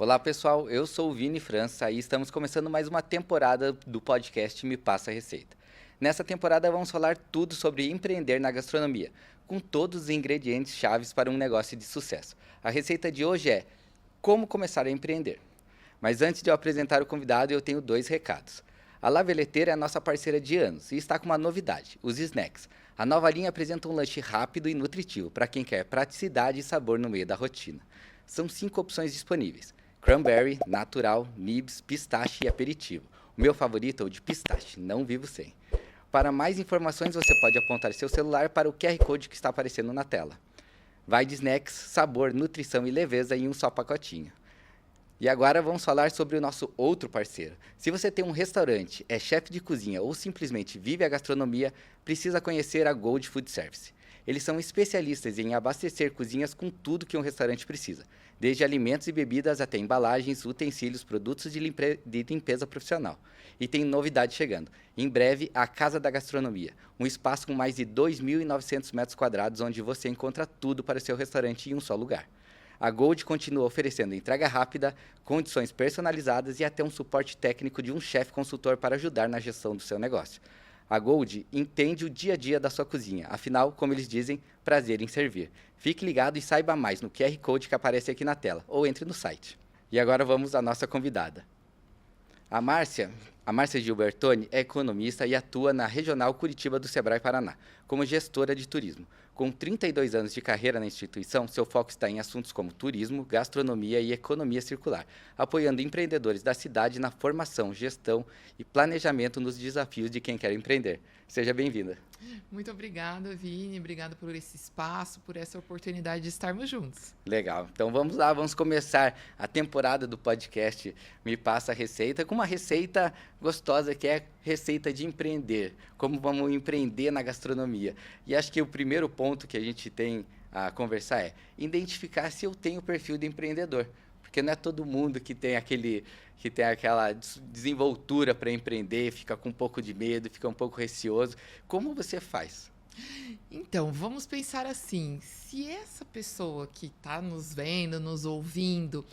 Olá pessoal, eu sou o Vini França e estamos começando mais uma temporada do podcast Me Passa a Receita. Nessa temporada vamos falar tudo sobre empreender na gastronomia, com todos os ingredientes chaves para um negócio de sucesso. A receita de hoje é como começar a empreender. Mas antes de eu apresentar o convidado, eu tenho dois recados. A La Veleteira é a nossa parceira de anos e está com uma novidade, os snacks. A nova linha apresenta um lanche rápido e nutritivo para quem quer praticidade e sabor no meio da rotina. São 5 opções disponíveis: cranberry, natural, nibs, pistache e aperitivo. O meu favorito é o de pistache, não vivo sem. Para mais informações, você pode apontar seu celular para o QR Code que está aparecendo na tela. Vai de snacks, sabor, nutrição e leveza em um só pacotinho. E agora vamos falar sobre o nosso outro parceiro. Se você tem um restaurante, é chefe de cozinha ou simplesmente vive a gastronomia, precisa conhecer a Gold Food Service. Eles são especialistas em abastecer cozinhas com tudo que um restaurante precisa, desde alimentos e bebidas até embalagens, utensílios, produtos de limpeza profissional. E tem novidade chegando. Em breve, a Casa da Gastronomia, um espaço com mais de 2.900 metros quadrados, onde você encontra tudo para o seu restaurante em um só lugar. A Gold continua oferecendo entrega rápida, condições personalizadas e até um suporte técnico de um chefe consultor para ajudar na gestão do seu negócio. A Gold entende o dia a dia da sua cozinha, afinal, como eles dizem, prazer em servir. Fique ligado e saiba mais no QR Code que aparece aqui na tela, ou entre no site. E agora vamos à nossa convidada. A Márcia Gilbertoni é economista e atua na Regional Curitiba do Sebrae Paraná, como gestora de turismo. Com 32 anos de carreira na instituição, seu foco está em assuntos como turismo, gastronomia e economia circular, apoiando empreendedores da cidade na formação, gestão e planejamento nos desafios de quem quer empreender. Seja bem-vinda. Muito obrigada, Vini. Obrigada por esse espaço, por essa oportunidade de estarmos juntos. Legal. Então vamos lá, vamos começar a temporada do podcast Me Passa a Receita com uma receita gostosa que é receita de empreender. Como vamos empreender na gastronomia. E acho que o primeiro ponto que a gente tem a conversar é identificar se eu tenho o perfil de empreendedor. Porque não é todo mundo que tem aquela desenvoltura para empreender, fica com um pouco de medo, fica um pouco receoso. Como você faz? Então, vamos pensar assim: se essa pessoa que está nos vendo, nos ouvindo,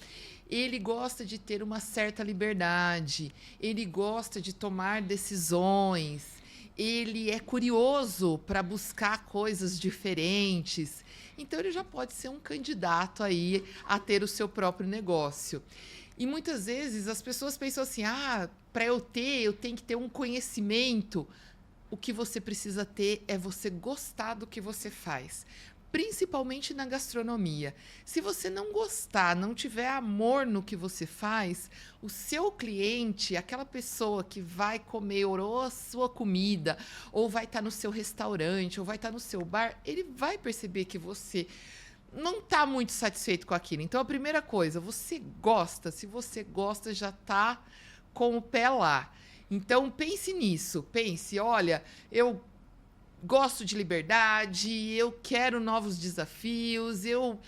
ele gosta de ter uma certa liberdade, ele gosta de tomar decisões, ele é curioso para buscar coisas diferentes, então ele já pode ser um candidato aí a ter o seu próprio negócio. E muitas vezes as pessoas pensam assim: para eu tenho que ter um conhecimento. O que você precisa ter é você gostar do que você faz, principalmente na gastronomia. Se você não gostar, não tiver amor no que você faz, o seu cliente, aquela pessoa que vai comer ou a sua comida, ou vai estar no seu restaurante, ou vai estar no seu bar, ele vai perceber que você não está muito satisfeito com aquilo. Então, a primeira coisa, você gosta. Se você gosta, já está com o pé lá. Então, pense nisso. Pense, olha, eu gosto de liberdade, eu quero novos desafios, eu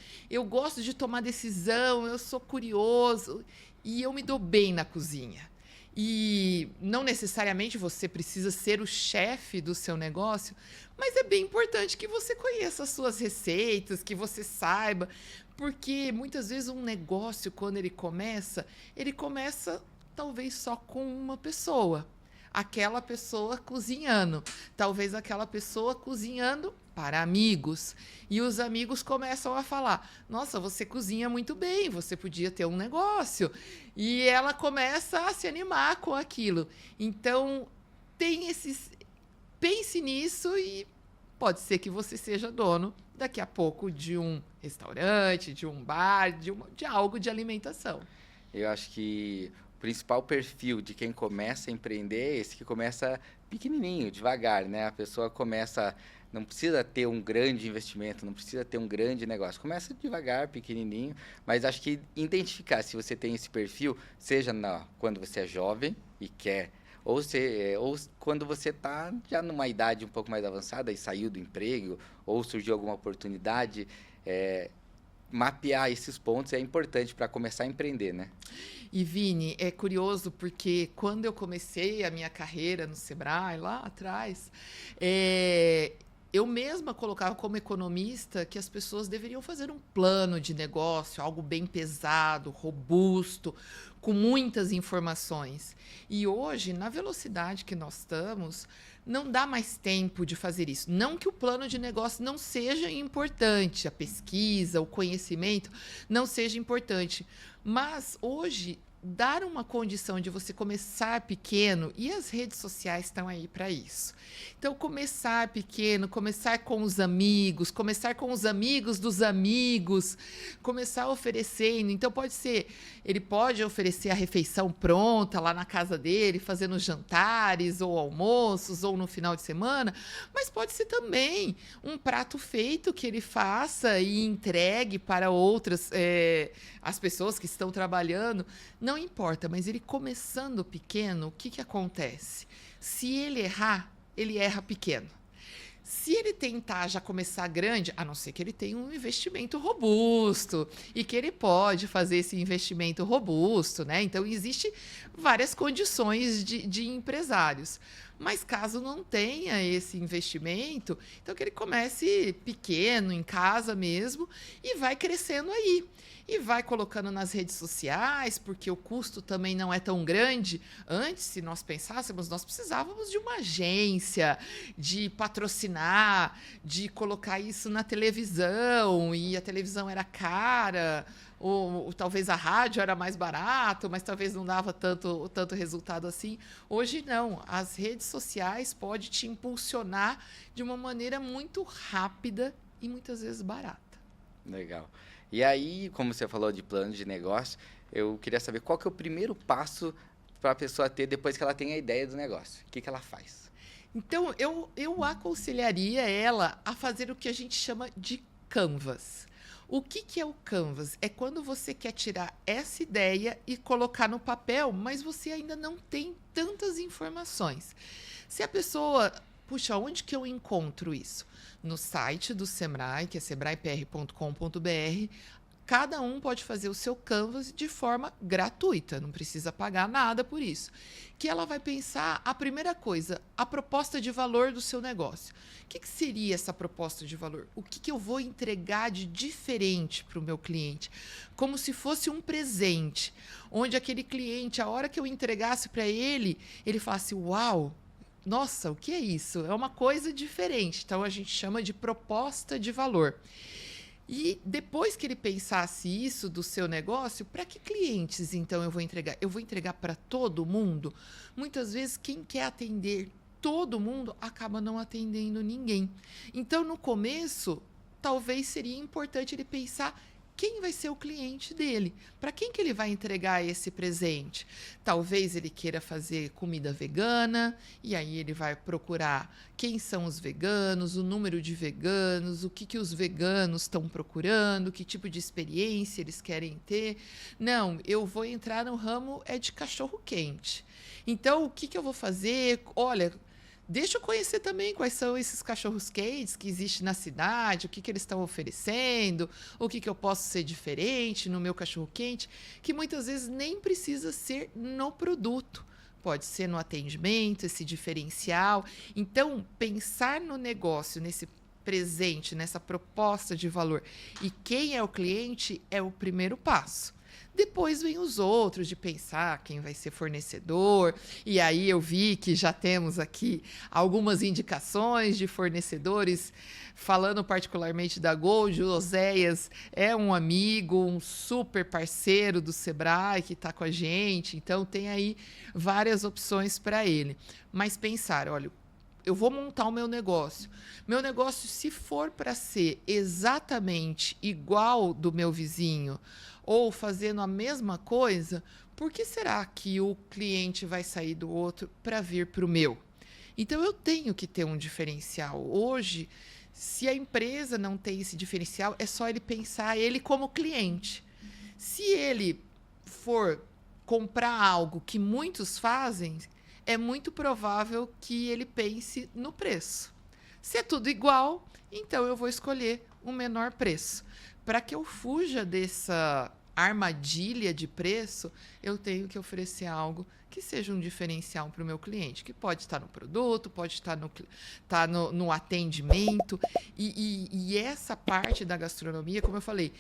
gosto de tomar decisão, eu sou curioso e eu me dou bem na cozinha. E não necessariamente você precisa ser o chefe do seu negócio, mas é bem importante que você conheça as suas receitas, que você saiba, porque muitas vezes um negócio, quando ele começa talvez só com uma pessoa. Aquela pessoa cozinhando. Talvez aquela pessoa cozinhando para amigos. E os amigos começam a falar: nossa, você cozinha muito bem, você podia ter um negócio. E ela começa a se animar com aquilo. Então, pense nisso e pode ser que você seja dono daqui a pouco de um restaurante, de um bar, de algo de alimentação. Eu acho que o principal perfil de quem começa a empreender é esse que começa pequenininho, devagar, né? A pessoa começa, não precisa ter um grande investimento, não precisa ter um grande negócio. Começa devagar, pequenininho, mas acho que identificar se você tem esse perfil, seja quando você é jovem e quer, ou quando você está já numa idade um pouco mais avançada e saiu do emprego, ou surgiu alguma oportunidade, mapear esses pontos é importante para começar a empreender, né? E, Vini, é curioso porque quando eu comecei a minha carreira no Sebrae, lá atrás, Eu mesma colocava como economista que as pessoas deveriam fazer um plano de negócio, algo bem pesado, robusto, com muitas informações. E hoje, na velocidade que nós estamos, não dá mais tempo de fazer isso. Não que o plano de negócio não seja importante, a pesquisa, o conhecimento não seja importante, mas hoje dar uma condição de você começar pequeno, e as redes sociais estão aí para isso. Então, começar pequeno, começar com os amigos dos amigos, começar oferecendo. Então, pode ser, ele pode oferecer a refeição pronta lá na casa dele, fazendo jantares ou almoços ou no final de semana, mas pode ser também um prato feito que ele faça e entregue para outras, as pessoas que estão trabalhando. Não importa, mas ele começando pequeno, o que acontece? Se ele errar, ele erra pequeno. Se ele tentar já começar grande, a não ser que ele tenha um investimento robusto e que ele pode fazer esse investimento robusto, né? Então, existe várias condições de empresários. Mas caso não tenha esse investimento, então que ele comece pequeno, em casa mesmo, e vai crescendo aí. E vai colocando nas redes sociais, porque o custo também não é tão grande. Antes, se nós pensássemos, nós precisávamos de uma agência, de patrocinar, de colocar isso na televisão, e a televisão era cara, ou talvez a rádio era mais barato, mas talvez não dava tanto resultado assim. Hoje não, as redes sociais podem te impulsionar de uma maneira muito rápida e muitas vezes barata. Legal. E aí, como você falou de plano de negócio, eu queria saber qual que é o primeiro passo para a pessoa ter depois que ela tem a ideia do negócio. O que ela faz? Então, eu aconselharia ela a fazer o que a gente chama de canvas. O que é o canvas? É quando você quer tirar essa ideia e colocar no papel, mas você ainda não tem tantas informações. Se a pessoa... Puxa, onde que eu encontro isso? No site do Sebrae, que é sebraepr.com.br. Cada um pode fazer o seu canvas de forma gratuita, não precisa pagar nada por isso. Que ela vai pensar, a primeira coisa, a proposta de valor do seu negócio. O que seria essa proposta de valor? O que eu vou entregar de diferente para o meu cliente? Como se fosse um presente, onde aquele cliente, a hora que eu entregasse para ele, ele falasse, uau! Nossa, o que é isso? É uma coisa diferente. Então, a gente chama de proposta de valor. E depois que ele pensasse isso do seu negócio, para que clientes, então, eu vou entregar? Eu vou entregar para todo mundo? Muitas vezes, quem quer atender todo mundo acaba não atendendo ninguém. Então, no começo, talvez seria importante ele pensar quem vai ser o cliente dele, para quem que ele vai entregar esse presente. Talvez ele queira fazer comida vegana, e aí ele vai procurar quem são os veganos, o número de veganos, o que os veganos estão procurando, que tipo de experiência eles querem ter. Não, eu vou entrar no ramo de cachorro-quente. Então, o que eu vou fazer? Olha... Deixa eu conhecer também quais são esses cachorros-quentes que existem na cidade, o que eles estão oferecendo, o que eu posso ser diferente no meu cachorro-quente, que muitas vezes nem precisa ser no produto. Pode ser no atendimento, esse diferencial. Então, pensar no negócio, nesse presente, nessa proposta de valor e quem é o cliente é o primeiro passo. Depois vem os outros, de pensar quem vai ser fornecedor. E aí eu vi que já temos aqui algumas indicações de fornecedores. Falando particularmente da Gold, o Oséias é um amigo, um super parceiro do Sebrae que está com a gente. Então, tem aí várias opções para ele. Mas pensar, olha, eu vou montar o meu negócio. Meu negócio, se for para ser exatamente igual do meu vizinho, ou fazendo a mesma coisa, por que será que o cliente vai sair do outro para vir para o meu? Então, eu tenho que ter um diferencial. Hoje, se a empresa não tem esse diferencial, é só ele pensar ele como cliente. Se ele for comprar algo que muitos fazem, é muito provável que ele pense no preço. Se é tudo igual, então eu vou escolher o menor preço. Para que eu fuja armadilha de preço, eu tenho que oferecer algo que seja um diferencial para o meu cliente, que pode estar no produto, pode estar no atendimento. E essa parte da gastronomia, como eu falei,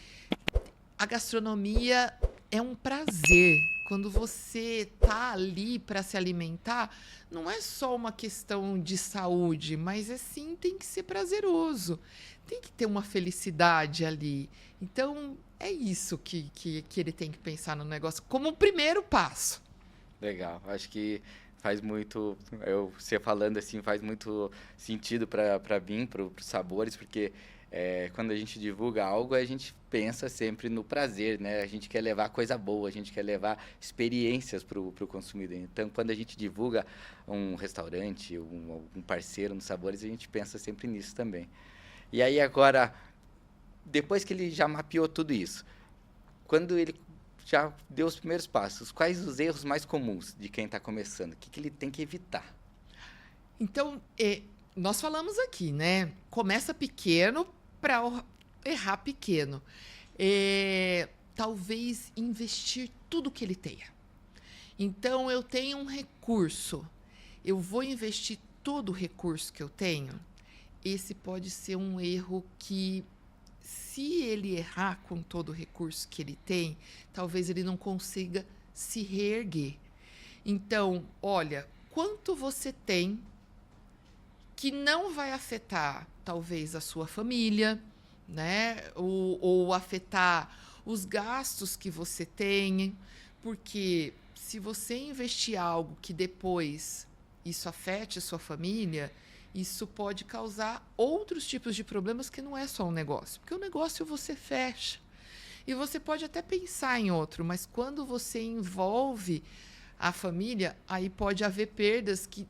a gastronomia é um prazer. Quando você está ali para se alimentar, não é só uma questão de saúde, mas sim tem que ser prazeroso. Tem que ter uma felicidade ali. Então, é isso que ele tem que pensar no negócio como o primeiro passo. Legal, acho que faz muito, você falando assim, faz muito sentido para mim, para os sabores, porque quando a gente divulga algo, a gente pensa sempre no prazer, né? A gente quer levar coisa boa, a gente quer levar experiências para o consumidor. Então, quando a gente divulga um restaurante, um parceiro nos sabores, a gente pensa sempre nisso também. E aí agora, depois que ele já mapeou tudo isso, quando ele já deu os primeiros passos, quais os erros mais comuns de quem está começando? O que ele tem que evitar? Então, nós falamos aqui, né? Começa pequeno para errar pequeno. Talvez investir tudo que ele tenha. Então, eu tenho um recurso, eu vou investir todo o recurso que eu tenho. Esse pode ser um erro que, se ele errar com todo o recurso que ele tem, talvez ele não consiga se reerguer. Então, olha, quanto você tem que não vai afetar, talvez, a sua família, né? Ou afetar os gastos que você tem, porque se você investir algo que depois isso afete a sua família, isso pode causar outros tipos de problemas que não é só um negócio. Porque o negócio você fecha. E você pode até pensar em outro, mas quando você envolve a família, aí pode haver perdas que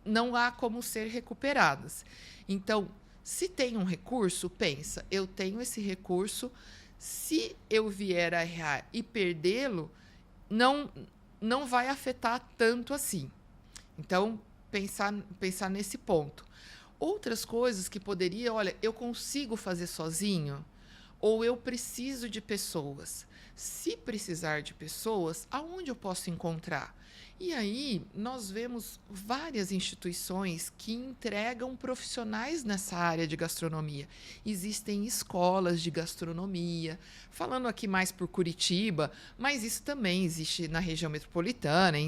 não há como ser recuperadas. Então, se tem um recurso, pensa, eu tenho esse recurso, se eu vier a errar e perdê-lo, não vai afetar tanto assim. Então, pensar nesse ponto. Outras coisas que poderia, olha, eu consigo fazer sozinho ou eu preciso de pessoas. Se precisar de pessoas, aonde eu posso encontrar? E aí, nós vemos várias instituições que entregam profissionais nessa área de gastronomia. Existem escolas de gastronomia, falando aqui mais por Curitiba, mas isso também existe na região metropolitana,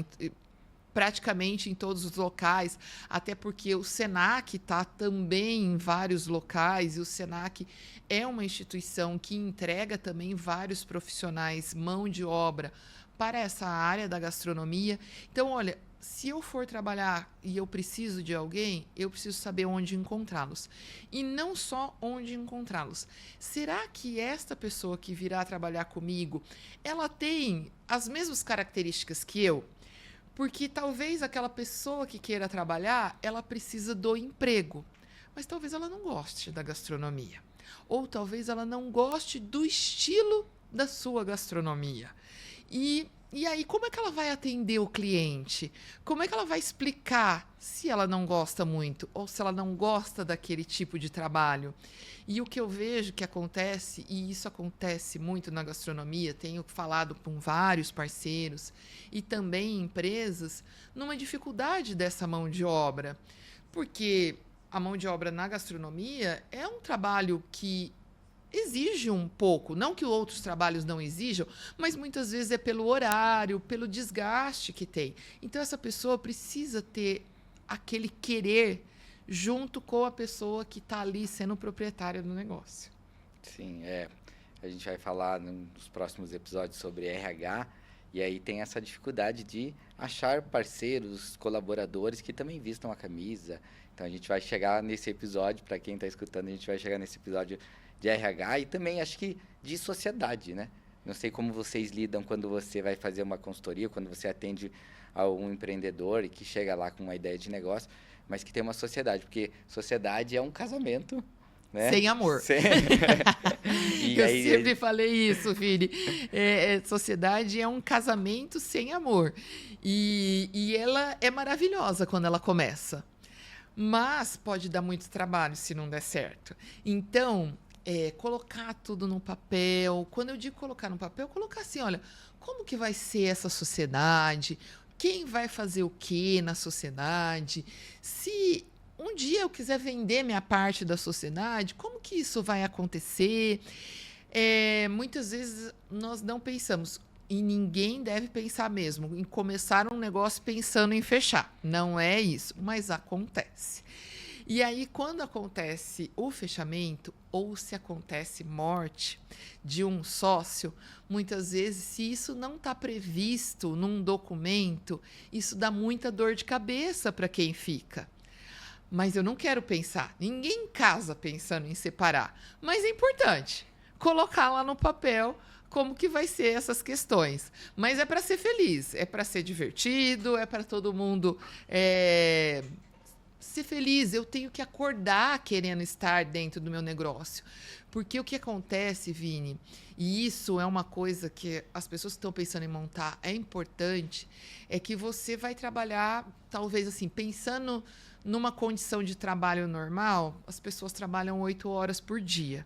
praticamente em todos os locais, até porque o SENAC está também em vários locais, e o SENAC é uma instituição que entrega também vários profissionais, mão de obra, para essa área da gastronomia. Então, olha, se eu for trabalhar e eu preciso de alguém, eu preciso saber onde encontrá-los. E não só onde encontrá-los. Será que esta pessoa que virá trabalhar comigo, ela tem as mesmas características que eu? Porque talvez aquela pessoa que queira trabalhar, ela precisa do emprego, mas talvez ela não goste da gastronomia. Ou talvez ela não goste do estilo da sua gastronomia. E aí, como é que ela vai atender o cliente? Como é que ela vai explicar se ela não gosta muito ou se ela não gosta daquele tipo de trabalho? E o que eu vejo que acontece, e isso acontece muito na gastronomia, tenho falado com vários parceiros e também empresas, numa dificuldade dessa mão de obra. Porque a mão de obra na gastronomia é um trabalho que exige um pouco, não que outros trabalhos não exijam, mas muitas vezes é pelo horário, pelo desgaste que tem. Então, essa pessoa precisa ter aquele querer junto com a pessoa que está ali sendo proprietária do negócio. Sim, a gente vai falar nos próximos episódios sobre RH, e aí tem essa dificuldade de achar parceiros, colaboradores que também vistam a camisa. Então, a gente vai chegar nesse episódio, para quem está escutando, a gente vai chegar nesse episódio de RH e também acho que de sociedade, né? Não sei como vocês lidam quando você vai fazer uma consultoria, quando você atende a um empreendedor e que chega lá com uma ideia de negócio, mas que tem uma sociedade, porque sociedade é um casamento, né? Sem amor. Eu sempre falei isso, Vini. Sociedade é um casamento sem amor. E ela é maravilhosa quando ela começa. Mas pode dar muito trabalho se não der certo. Então, colocar tudo no papel. Quando eu digo colocar no papel, colocar assim, olha, como que vai ser essa sociedade? Quem vai fazer o que na sociedade? Se um dia eu quiser vender minha parte da sociedade, como que isso vai acontecer? Muitas vezes nós não pensamos, e ninguém deve pensar mesmo, em começar um negócio pensando em fechar. Não é isso, mas acontece. E aí, quando acontece o fechamento, ou se acontece morte de um sócio, muitas vezes, se isso não está previsto num documento, isso dá muita dor de cabeça para quem fica. Mas eu não quero pensar. Ninguém casa pensando em separar. Mas é importante colocar lá no papel como que vai ser essas questões. Mas é para ser feliz, é para ser divertido, é para todo mundo ser feliz. Eu tenho que acordar querendo estar dentro do meu negócio. Porque o que acontece, Vini, e isso é uma coisa que as pessoas que estão pensando em montar é importante, é que você vai trabalhar, talvez assim, pensando numa condição de trabalho normal, as pessoas trabalham 8 horas por dia.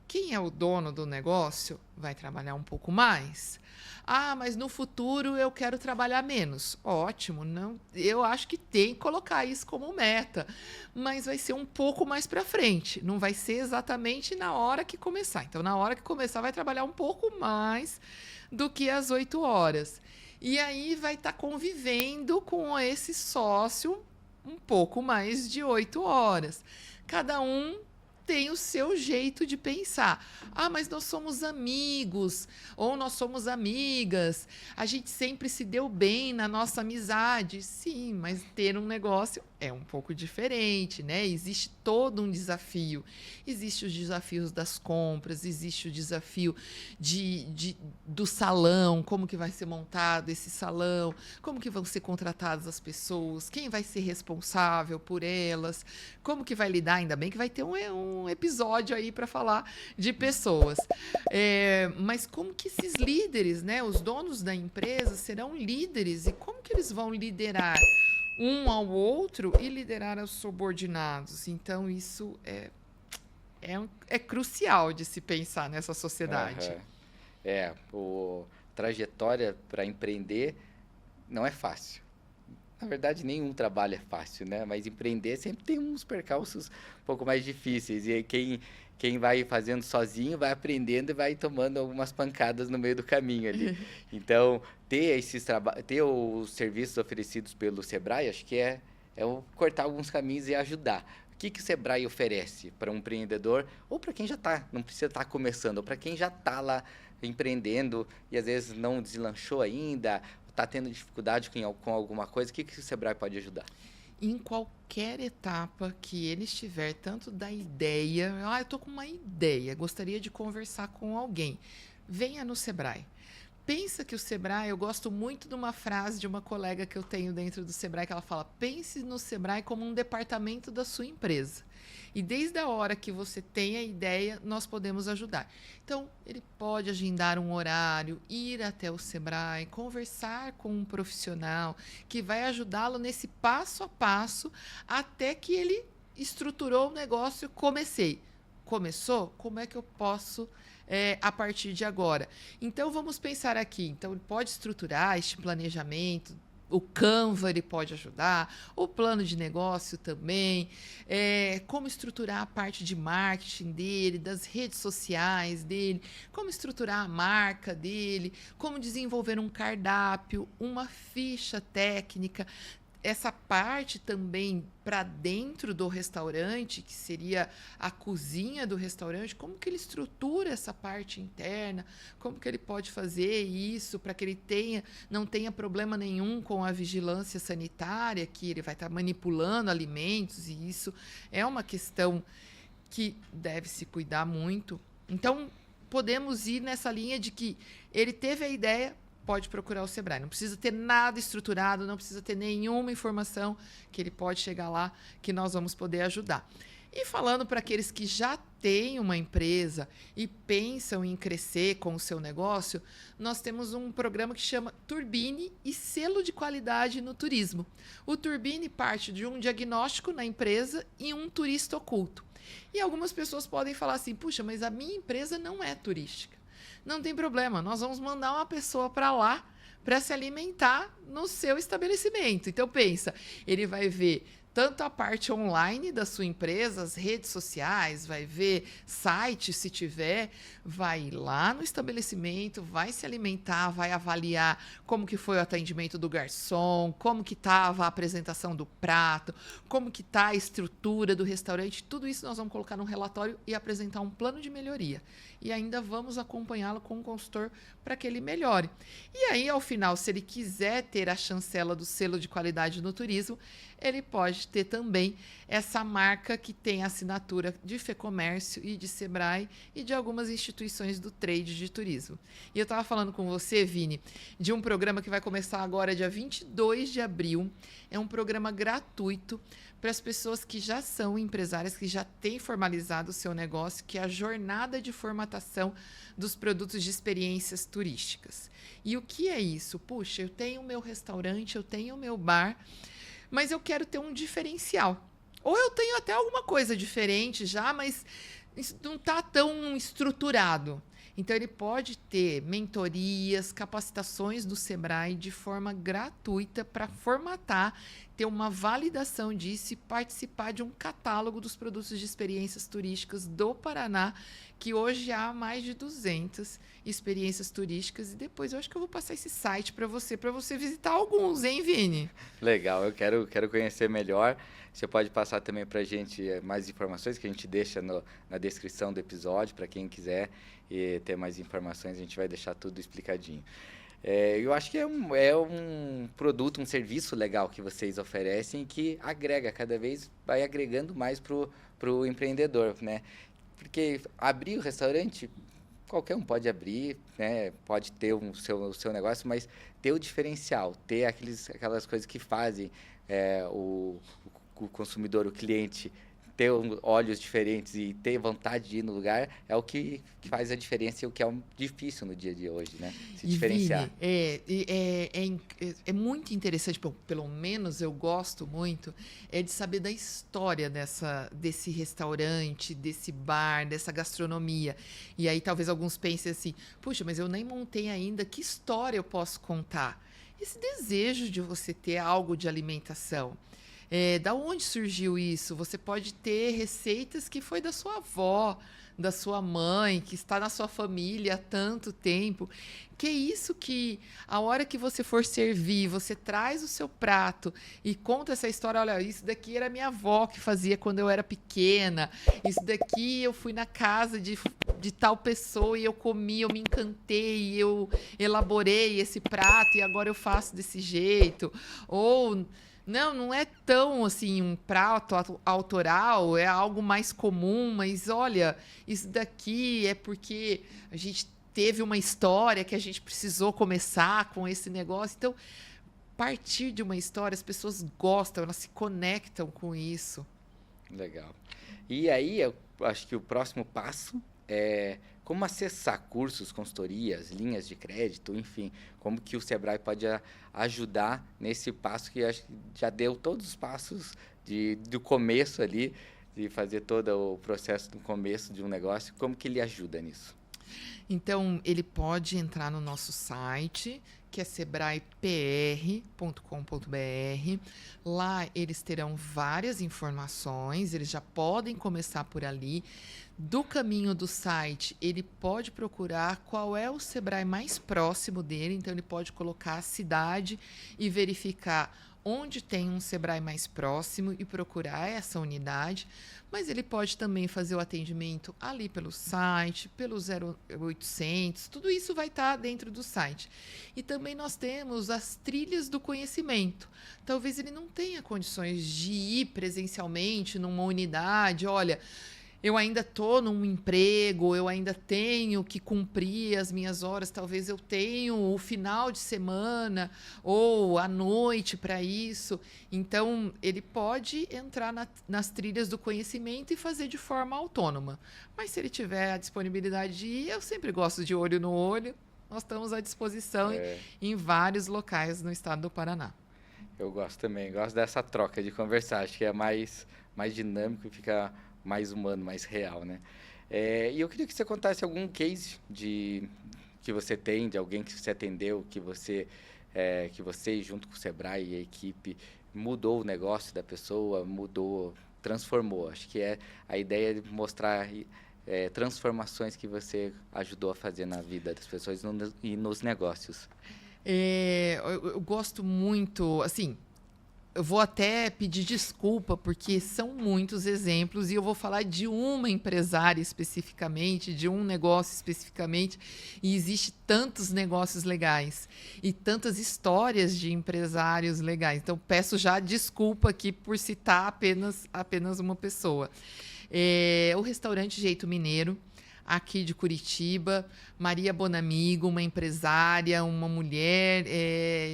Quem é o dono do negócio vai trabalhar um pouco mais. Ah, mas no futuro eu quero trabalhar menos. Ótimo, não, eu acho que tem que colocar isso como meta, mas vai ser um pouco mais para frente, não vai ser exatamente na hora que começar. Então, na hora que começar, vai trabalhar um pouco mais do que as 8 horas. E aí vai estar convivendo com esse sócio um pouco mais de 8 horas. Cada um tem o seu jeito de pensar. Ah, mas nós somos amigos, ou nós somos amigas, a gente sempre se deu bem na nossa amizade. Sim, mas ter um negócio é um pouco diferente, né? Existe todo um desafio. Existem os desafios das compras, existe o desafio do salão, como que vai ser montado esse salão, como que vão ser contratadas as pessoas, quem vai ser responsável por elas, como que vai lidar, ainda bem que vai ter um episódio aí para falar de pessoas. Mas como que esses líderes, né, os donos da empresa serão líderes e como que eles vão liderar um ao outro e liderar os subordinados? Então, isso é crucial de se pensar nessa sociedade. A trajetória para empreender não é fácil. Na verdade, nenhum trabalho é fácil, né? Mas empreender sempre tem uns percalços um pouco mais difíceis. E aí quem vai fazendo sozinho vai aprendendo e vai tomando algumas pancadas no meio do caminho ali. Então, ter os serviços oferecidos pelo Sebrae, acho que é cortar alguns caminhos e ajudar. O que o Sebrae oferece para um empreendedor ou para quem já está, não precisa estar começando, ou para quem já está lá empreendendo e às vezes não deslanchou ainda, está tendo dificuldade com alguma coisa, o que o Sebrae pode ajudar? Em qualquer etapa que ele estiver, tanto da ideia, eu estou com uma ideia, gostaria de conversar com alguém, venha no Sebrae. Pensa que o Sebrae, eu gosto muito de uma frase de uma colega que eu tenho dentro do Sebrae, que ela fala, pense no Sebrae como um departamento da sua empresa. E desde a hora que você tem a ideia, nós podemos ajudar. Então, ele pode agendar um horário, ir até o Sebrae, conversar com um profissional que vai ajudá-lo nesse passo a passo até que ele estruturou o negócio. Começou? Como é que eu posso a partir de agora? Então, vamos pensar aqui. Então, ele pode estruturar este planejamento. O Canva ele pode ajudar, o plano de negócio também, como estruturar a parte de marketing dele, das redes sociais dele, como estruturar a marca dele, como desenvolver um cardápio, uma ficha técnica. Essa parte também para dentro do restaurante, que seria a cozinha do restaurante, como que ele estrutura essa parte interna, como que ele pode fazer isso para que ele não tenha problema nenhum com a vigilância sanitária, que ele vai estar manipulando alimentos, e isso é uma questão que deve se cuidar muito. Então, podemos ir nessa linha de que ele teve a ideia, pode procurar o Sebrae. Não precisa ter nada estruturado, não precisa ter nenhuma informação, que ele pode chegar lá, que nós vamos poder ajudar. E falando para aqueles que já têm uma empresa e pensam em crescer com o seu negócio, nós temos um programa que chama Turbine e Selo de Qualidade no Turismo. O Turbine parte de um diagnóstico na empresa e um turista oculto. E algumas pessoas podem falar assim, puxa, mas a minha empresa não é turística. Não tem problema, nós vamos mandar uma pessoa para lá para se alimentar no seu estabelecimento. Então pensa, ele vai ver tanto a parte online da sua empresa, as redes sociais, vai ver site se tiver, vai lá no estabelecimento, vai se alimentar, vai avaliar como que foi o atendimento do garçom, como que estava a apresentação do prato, como que está a estrutura do restaurante, tudo isso nós vamos colocar num relatório e apresentar um plano de melhoria. E ainda vamos acompanhá-lo com o consultor para que ele melhore. E aí, ao final, se ele quiser ter a chancela do selo de qualidade no turismo, ele pode ter também essa marca que tem a assinatura de FEComércio e de Sebrae e de algumas instituições do trade de turismo. E eu estava falando com você, Vini, de um programa que vai começar agora, dia 22 de abril. É um programa gratuito para as pessoas que já são empresárias, que já têm formalizado o seu negócio, que é a jornada de formatação dos produtos de experiências turísticas. E o que é isso? Puxa, eu tenho o meu restaurante, eu tenho o meu bar, mas eu quero ter um diferencial. Ou eu tenho até alguma coisa diferente já, mas isso não está tão estruturado. Então, ele pode ter mentorias, capacitações do Sebrae de forma gratuita para formatar, ter uma validação disso e participar de um catálogo dos produtos de experiências turísticas do Paraná, que hoje há mais de 200 experiências turísticas. E depois eu acho que eu vou passar esse site para você visitar alguns, hein, Vini? Legal, eu quero conhecer melhor. Você pode passar também para a gente mais informações que a gente deixa na descrição do episódio, para quem quiser ter mais informações, a gente vai deixar tudo explicadinho. Eu acho que é um produto, um serviço legal que vocês oferecem que agrega, cada vez vai agregando mais para o empreendedor, né? Porque abrir o restaurante, qualquer um pode abrir, né? Pode ter o seu negócio, mas ter o diferencial, ter aquelas coisas que fazem o consumidor, o cliente, ter olhos diferentes e ter vontade de ir no lugar é o que faz a diferença e o que é difícil no dia de hoje, né? Se diferenciar. Vini, é muito interessante, pelo menos eu gosto muito, de saber da história desse restaurante, desse bar, dessa gastronomia. E aí talvez alguns pensem assim, puxa, mas eu nem montei ainda, que história eu posso contar? Esse desejo de você ter algo de alimentação. Da onde surgiu isso? Você pode ter receitas que foi da sua avó, da sua mãe, que está na sua família há tanto tempo. Que é isso que, a hora que você for servir, você traz o seu prato e conta essa história. Olha, isso daqui era minha avó que fazia quando eu era pequena. Isso daqui eu fui na casa de tal pessoa e eu comi, eu me encantei, eu elaborei esse prato e agora eu faço desse jeito. Ou... não é tão assim um prato autoral, é algo mais comum, mas olha, isso daqui é porque a gente teve uma história que a gente precisou começar com esse negócio. Então, a partir de uma história, as pessoas gostam, elas se conectam com isso. Legal. E aí, eu acho que o próximo passo é como acessar cursos, consultorias, linhas de crédito, enfim, como que o Sebrae pode ajudar nesse passo que acho que já deu todos os passos do começo ali, de fazer todo o processo do começo de um negócio, como que ele ajuda nisso? Então, ele pode entrar no nosso site, que é sebraepr.com.br. Lá eles terão várias informações, eles já podem começar por ali. Do caminho do site, ele pode procurar qual é o Sebrae mais próximo dele, então ele pode colocar a cidade e verificar onde tem um Sebrae mais próximo e procurar essa unidade, mas ele pode também fazer o atendimento ali pelo site, pelo 0800, tudo isso vai estar dentro do site. E também nós temos as trilhas do conhecimento. Talvez ele não tenha condições de ir presencialmente numa unidade, olha... eu ainda estou num emprego, eu ainda tenho que cumprir as minhas horas, talvez eu tenha o final de semana ou a noite para isso. Então, ele pode entrar nas trilhas do conhecimento e fazer de forma autônoma. Mas se ele tiver a disponibilidade de ir, eu sempre gosto de olho no olho, nós estamos à disposição em vários locais no estado do Paraná. Eu gosto também, gosto dessa troca de conversar, acho que é mais dinâmico e fica mais humano, mais real, né? E eu queria que você contasse algum case que você tem, de alguém que você atendeu, que você, junto com o Sebrae e a equipe, mudou o negócio da pessoa, transformou. Acho que a ideia de mostrar transformações que você ajudou a fazer na vida das pessoas e nos negócios. Eu gosto muito, assim, eu vou até pedir desculpa, porque são muitos exemplos, e eu vou falar de uma empresária especificamente, de um negócio especificamente, e existe tantos negócios legais e tantas histórias de empresários legais. Então, peço já desculpa aqui por citar apenas uma pessoa. O restaurante Jeito Mineiro, aqui de Curitiba, Maria Bonamigo, uma empresária, uma mulher,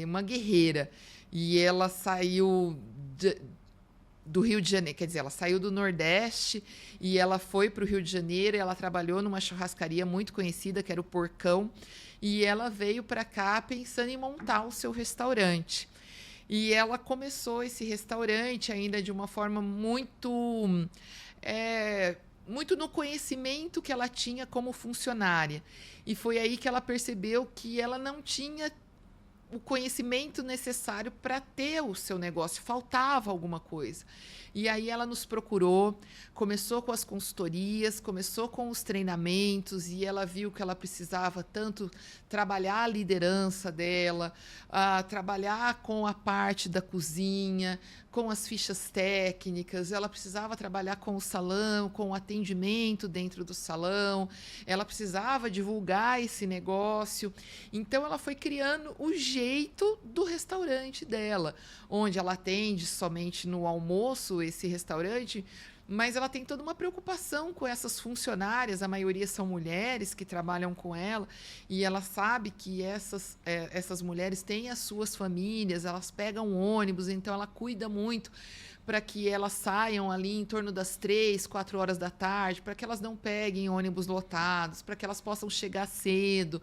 uma guerreira. E ela saiu do Rio de Janeiro, quer dizer, ela saiu do Nordeste e ela foi para o Rio de Janeiro e ela trabalhou numa churrascaria muito conhecida, que era o Porcão, e ela veio para cá pensando em montar o seu restaurante. E ela começou esse restaurante ainda de uma forma muito no conhecimento que ela tinha como funcionária. E foi aí que ela percebeu que ela não tinha o conhecimento necessário para ter o seu negócio, faltava alguma coisa. E aí ela nos procurou, começou com as consultorias, começou com os treinamentos, e ela viu que ela precisava tanto trabalhar a liderança dela, trabalhar com a parte da cozinha, com as fichas técnicas, ela precisava trabalhar com o salão, com o atendimento dentro do salão, ela precisava divulgar esse negócio. Então, ela foi criando o jeito do restaurante dela, onde ela atende somente no almoço esse restaurante, mas ela tem toda uma preocupação com essas funcionárias, a maioria são mulheres que trabalham com ela, e ela sabe que essas mulheres têm as suas famílias, elas pegam ônibus, então ela cuida muito para que elas saiam ali em torno das 3, 4 horas da tarde, para que elas não peguem ônibus lotados, para que elas possam chegar cedo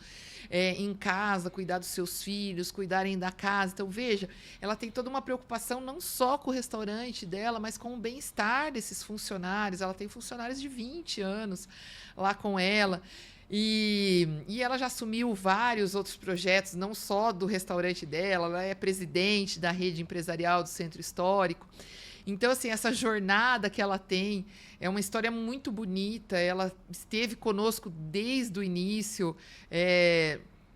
em casa, cuidar dos seus filhos, cuidarem da casa. Então, veja, ela tem toda uma preocupação não só com o restaurante dela, mas com o bem-estar desses funcionários. Ela tem funcionários de 20 anos lá com ela. E ela já assumiu vários outros projetos, não só do restaurante dela, ela é presidente da rede empresarial do Centro Histórico. Então, assim, essa jornada que ela tem é uma história muito bonita. Ela esteve conosco desde o início,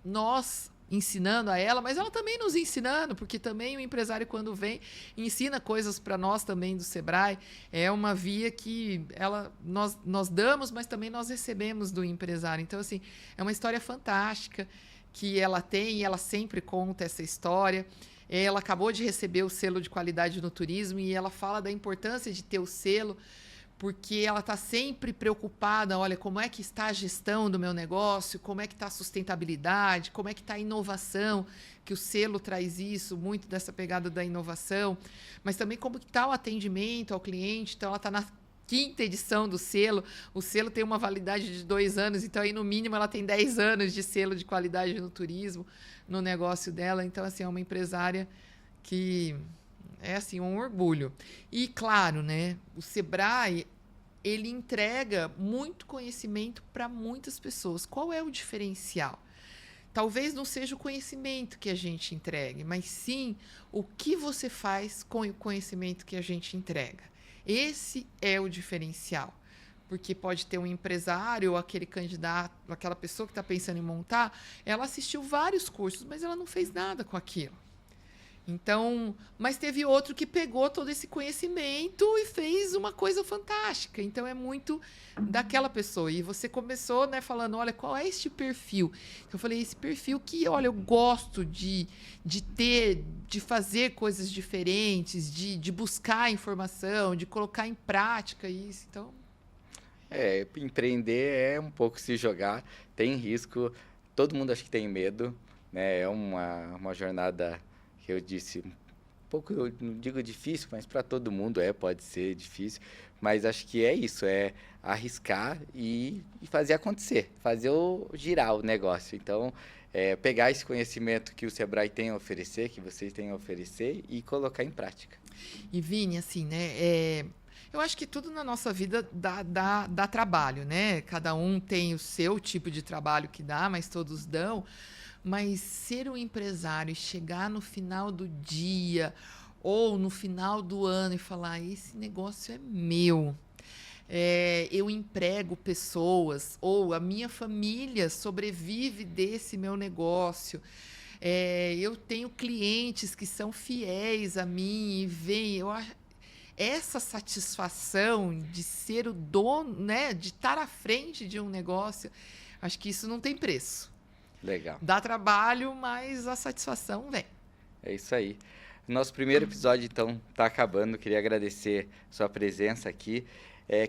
nós ensinando a ela, mas ela também nos ensinando, porque também o empresário, quando vem, ensina coisas para nós também do Sebrae. É uma via que nós damos, mas também nós recebemos do empresário. Então, assim, é uma história fantástica que ela tem, e ela sempre conta essa história. Ela acabou de receber o selo de qualidade no turismo, e ela fala da importância de ter o selo, porque ela está sempre preocupada, olha, como é que está a gestão do meu negócio, como é que está a sustentabilidade, como é que está a inovação, que o selo traz isso, muito dessa pegada da inovação, mas também como está o atendimento ao cliente. Então, ela está na 5ª edição do selo. O selo tem uma validade de 2 anos, então aí no mínimo ela tem 10 anos de selo de qualidade no turismo, no negócio dela. Então, assim, é uma empresária que é assim um orgulho. E claro, né, o Sebrae, ele entrega muito conhecimento para muitas pessoas. Qual é o diferencial? Talvez não seja o conhecimento que a gente entregue, mas sim o que você faz com o conhecimento que a gente entrega. Esse é o diferencial, porque pode ter um empresário ou aquele candidato, aquela pessoa que está pensando em montar, ela assistiu vários cursos, mas ela não fez nada com aquilo. Então, mas teve outro que pegou todo esse conhecimento e fez uma coisa fantástica. Então, é muito daquela pessoa. E você começou, né, falando, olha, qual é este perfil? Eu falei, esse perfil que, olha, eu gosto de ter, de fazer coisas diferentes, de buscar informação, de colocar em prática isso. Então, empreender é um pouco se jogar, tem risco, todo mundo acha que tem medo, né? É uma jornada que eu disse, um pouco, eu não digo difícil, mas para todo mundo pode ser difícil, mas acho que é isso, é arriscar e fazer acontecer, girar o negócio. Então, pegar esse conhecimento que o Sebrae tem a oferecer, que vocês têm a oferecer, e colocar em prática. E Vini, assim, né, Eu acho que tudo na nossa vida dá trabalho, né? Cada um tem o seu tipo de trabalho que dá, mas todos dão. Mas ser um empresário e chegar no final do dia ou no final do ano e falar: esse negócio é meu. Eu emprego pessoas, ou a minha família sobrevive desse meu negócio. Eu tenho clientes que são fiéis a mim e veem. Essa satisfação de ser o dono, né, de estar à frente de um negócio, acho que isso não tem preço. Legal. Dá trabalho, mas a satisfação vem. É isso aí. Nosso primeiro episódio, então, está acabando. Queria agradecer sua presença aqui.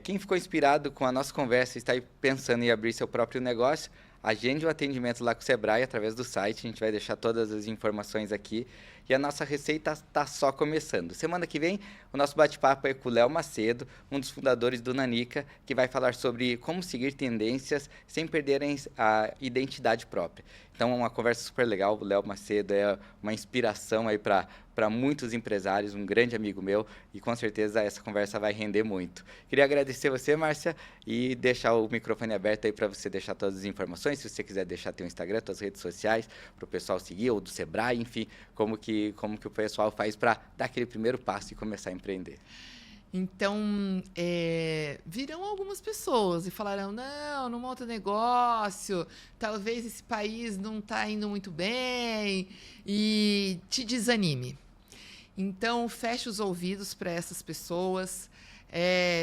Quem ficou inspirado com a nossa conversa e está aí pensando em abrir seu próprio negócio, agende o atendimento lá com o Sebrae através do site. A gente vai deixar todas as informações aqui. E a nossa receita está só começando. Semana que vem, o nosso bate-papo é com o Léo Macedo, um dos fundadores do Nanica, que vai falar sobre como seguir tendências sem perderem a identidade própria. Então, é uma conversa super legal. O Léo Macedo é uma inspiração aí para muitos empresários, um grande amigo meu, e com certeza essa conversa vai render muito. Queria agradecer você, Márcia, e deixar o microfone aberto aí para você deixar todas as informações. Se você quiser deixar teu Instagram, tuas redes sociais, para o pessoal seguir, ou do Sebrae, enfim, como que o pessoal faz para dar aquele primeiro passo e começar a empreender. Então, virão algumas pessoas e falarão: não monta negócio, talvez esse país não está indo muito bem, e te desanime. Então, feche os ouvidos para essas pessoas.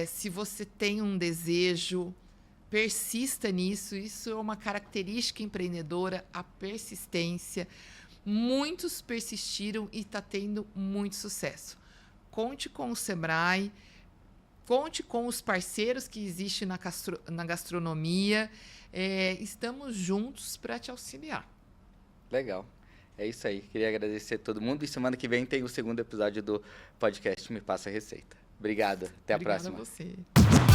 Se você tem um desejo, persista nisso. Isso é uma característica empreendedora, a persistência. Muitos persistiram e está tendo muito sucesso. Conte com o Sebrae, conte com os parceiros que existem na gastronomia. Estamos juntos para te auxiliar. Legal. É isso aí. Queria agradecer a todo mundo. E semana que vem tem o segundo episódio do podcast Me Passa a Receita. Obrigado. Até a próxima. Obrigada a você.